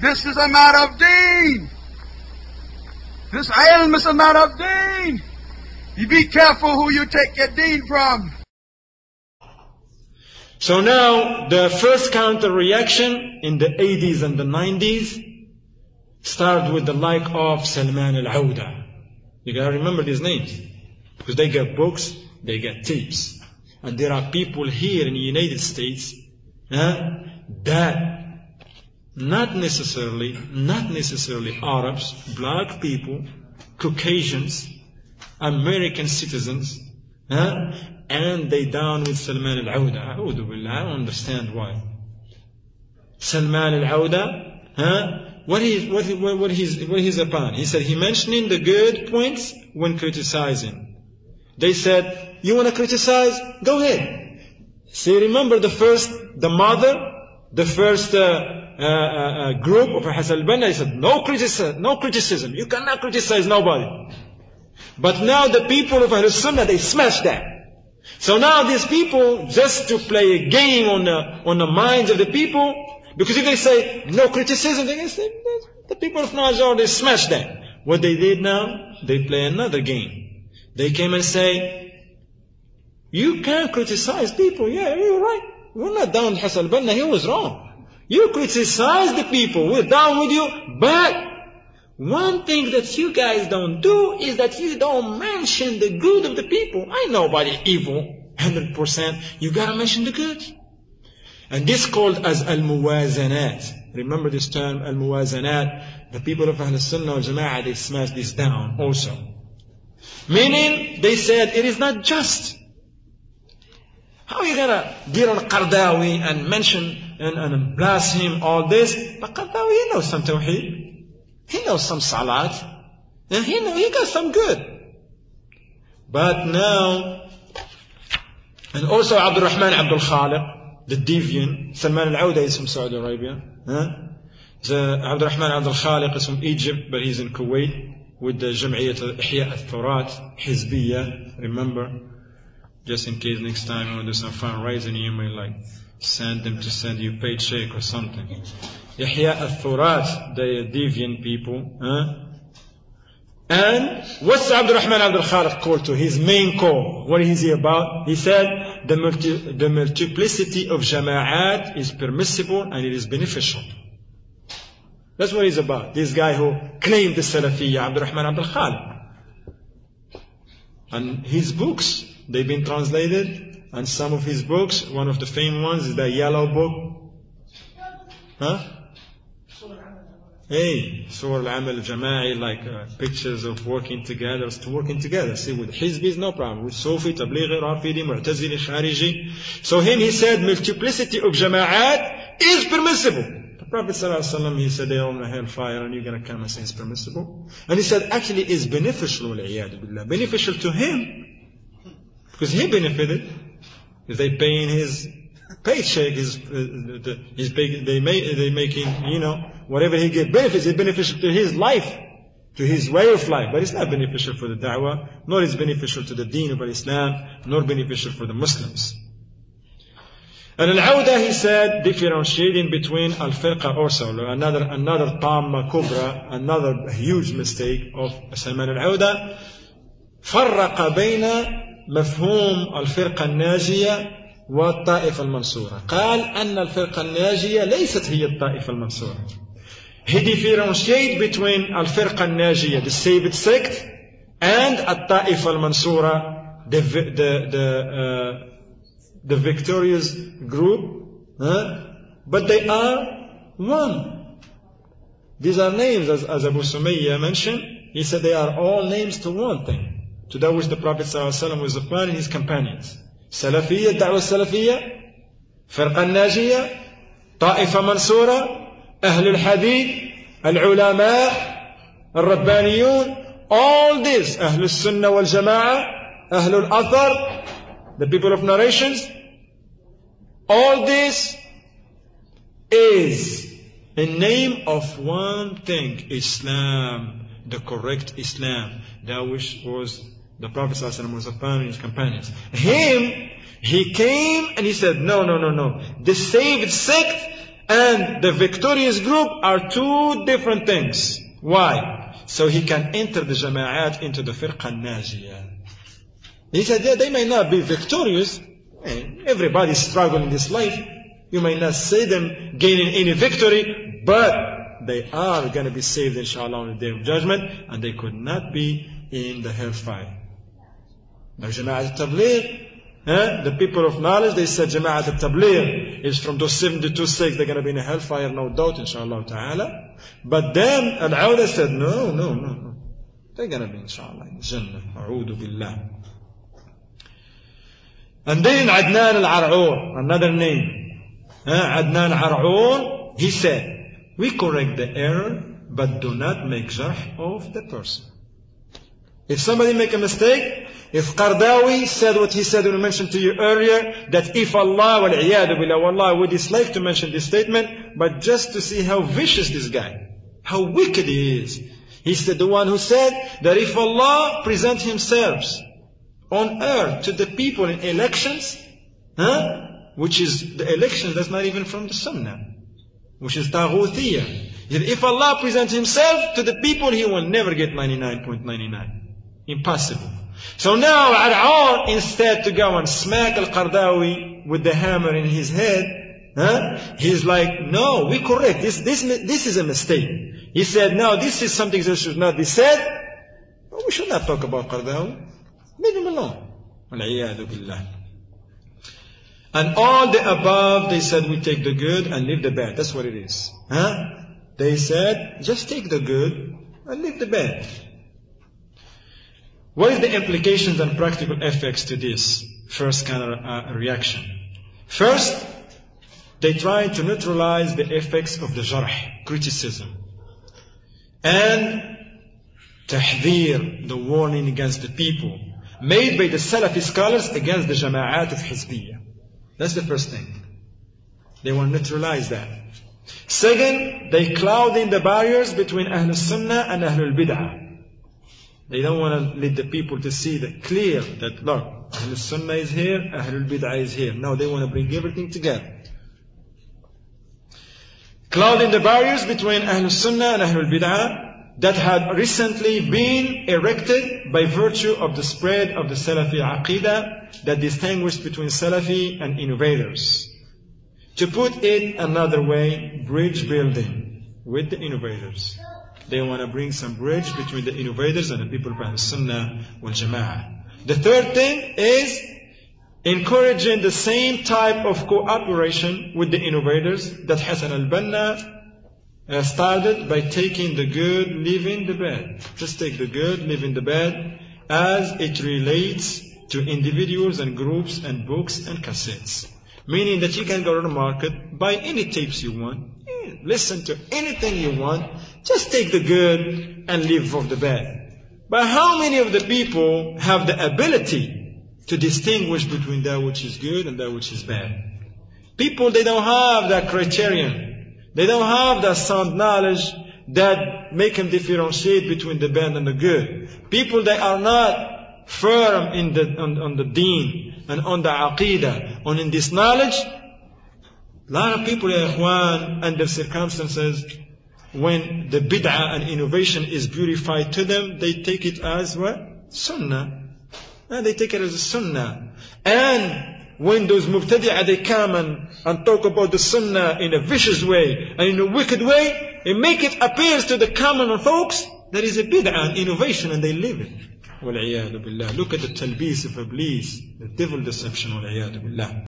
This is a matter of deen. This ilm is a matter of deen. You be careful who you take your deen from. So now the first counter reaction in the 80s and the 90s started with the like of Salman al-Awda. You gotta remember these names, because they get books, they get tapes. And there are people here in the United States that not necessarily Arabs, black people, Caucasians, American citizens, and they down with Salman al-Awda. A'udhu billah, I don't understand why. Salman al-Awda, what he's upon? He said he mentioning the good points when criticizing. They said, you want to criticize? Go ahead. See, remember the first group of Hassan al-Banna, he said, no criticism. You cannot criticize nobody. But now the people of Ahlul Sunnah, they smash that. So now these people, just to play a game on the minds of the people, because if they say no criticism, they can say, the people of Najjar, they smash that. What they did now, they play another game. They came and say, you can't criticize people. Yeah, you're right. We're not down with Hassan al-Banna, he was wrong. You criticize the people, we're down with you, but one thing that you guys don't do is that you don't mention the good of the people. I know about the evil, 100%. You gotta mention the good. And this is called as al-muwazanat. Remember this term, al-muwazanat. The people of Ahl Sunnah wal Jama'ah, they smashed this down also. Meaning, they said, it is not just. How are you gonna get on Qardawi and mention and blast him all this? But Qardawi, he knows some tawheed. He knows some salat. And he got some good. But now, and also Abdul Rahman Abdul Khaliq, the deviant, Salman al-Awda is from Saudi Arabia. Abdul Rahman Abdul Khaliq is from Egypt, but he's in Kuwait with the Jam'iyyat Ihya al-Thurat, Hizbiyya, remember? Just in case next time you want to do some fundraising, you may like send them to send you paycheck or something. Ihya al-Thurat, the deviant people. And what's Abdul Rahman Abdul Khaliq called to? His main call. What is he about? He said the multiplicity of jama'at is permissible and it is beneficial. That's what he's about. This guy who claimed the Salafiyya, Abdul Rahman Abdul Khaliq. And his books, they've been translated, and some of his books, one of the famous ones is the yellow book. Hey, Surah Al-Amal Al-Jama'i, like pictures of working together. See, with Hizbis, no problem. With Sufi, Tablighi, Rafidi, Mu'tazili, Khariji. So he said multiplicity of jama'at is permissible. The Prophet ﷺ, he said, they are on the hellfire and you're going to come and say it's permissible. And he said, actually it's beneficial, beneficial to him. Because he benefited. If they paying his paycheck, they making, whatever he get benefits, it's beneficial to his life, to his way of life. But it's not beneficial for the da'wah, nor is beneficial to the deen of Islam, nor beneficial for the Muslims. And Al-Awda, he said, differentiating between Al-Firqa also, another Tamma Kubra, another huge mistake of Salman Al-Awda, فرق بين مفهوم الفرقة الناجية والطائفة المنصورة. قال أن الفرقة الناجية ليست هي الطائفة المنصورة. He differentiated between الفرقة الناجية, the saved sect, and الطائفة المنصورة, the victorious group. But they are one. These are names, as Abu Sumayya mentioned. He said they are all names to one thing, to that which the Prophet ﷺ was upon and his companions. Salafiyya, Da'wah Salafiyya, Firqa Najiyya, Ta'ifa Mansura, Ahlul Hadith, Al-Ulama, Al-Rabbaniyun, all this, Ahlul Sunnah wal Jama'ah, Ahlul Athar, the people of narrations, all this is a name of one thing, Islam, the correct Islam, that which was the Prophet ﷺ was upon his companions. He came and he said, no. The saved sect and the victorious group are two different things. Why? So he can enter the jama'at into the firqa al-najiyah. He said, yeah, they may not be victorious. Everybody struggles in this life. You may not see them gaining any victory, but they are going to be saved, inshallah, on the day of judgment, and they could not be in the hellfire. Now, Jama'at al-Tabligh, the people of knowledge, they said Jama'at al-Tabligh is from those 72 sects, they're going to be in the hellfire, no doubt, inshallah ta'ala. But then Al-Awda said, no. They're going to be, inshallah, in Jannah. A'udhu billah. And then Adnan al-Ar'ur, another name. Adnan al-Ar'ur, he said, we correct the error, but do not make jarh of the person. If somebody make a mistake, if Qardawi said what he said when I mentioned to you earlier, that if Allah wal-iyadu billah, wallah, would dislike to mention this statement, but just to see how vicious this guy, how wicked he is. He said, the one who said that if Allah present himself on earth to the people in elections, which is the election that's not even from the Sunnah, which is Taghutiyah. If Allah presents himself to the people, he will never get 99.99. Impossible. So now Ar'ur, instead to go and smack Al-Qardawi with the hammer in his head, he's like, no, we correct. This is a mistake. He said, no, this is something that should not be said. We should not talk about Qardawi. Leave him alone. Wal-iyadu billah. And all the above, they said, we take the good and leave the bad. That's what it is. They said, just take the good and leave the bad. What is the implications and practical effects to this first kind of reaction? First, they try to neutralize the effects of the jarh, criticism, and tahdhir, the warning against the people, made by the Salafi scholars against the jama'at of Hizbiyah. That's the first thing. They want to neutralize that. Second, they cloud in the barriers between Ahlul Sunnah and Ahlul Bid'ah. They don't want to let the people to see that clear that, look, Ahlul Sunnah is here, Ahlul Bid'ah is here. No, they want to bring everything together. Clouding the barriers between Ahlul Sunnah and Ahlul Bid'ah that had recently been erected by virtue of the spread of the Salafi Aqidah that distinguished between Salafi and innovators. To put it another way, bridge building with the innovators. They want to bring some bridge between the innovators and the people of Ahlul Sunnah wal Jama'ah. The third thing is encouraging the same type of cooperation with the innovators that Hassan al-Banna started by taking the good, leaving the bad. Just take the good, leaving the bad, as it relates to individuals and groups and books and cassettes. Meaning that you can go to the market, buy any tapes you want, listen to anything you want, just take the good and leave off the bad. But how many of the people have the ability to distinguish between that which is good and that which is bad? People, they don't have that criterion. They don't have that sound knowledge that make them differentiate between the bad and the good. People, they are not firm on the deen and on the aqidah, on in this knowledge. A lot of people, ya ikhwan, under circumstances, when the bid'ah and innovation is beautified to them, they take it as what? Sunnah. And they take it as a sunnah. And when those mubtadi'ah, they come and talk about the sunnah in a vicious way and in a wicked way, they make it appear to the common folks that is a bid'ah and innovation, and they live it. Wal-iyadu billah. Look at the talbis of Iblis, the devil deception. Wal-iyadu billah.